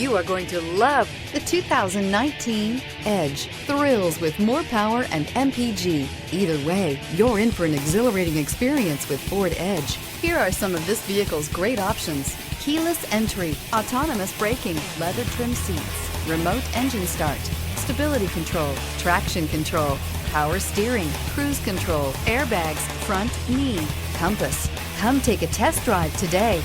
You are going to love the 2019 Edge. Thrills with more power and MPG. Either way, you're in for an exhilarating experience with Ford Edge. Here are some of this vehicle's great options: keyless entry, autonomous braking, leather trim seats, remote engine start, stability control, traction control, power steering, cruise control, airbags, front knee, compass. Come take a test drive today.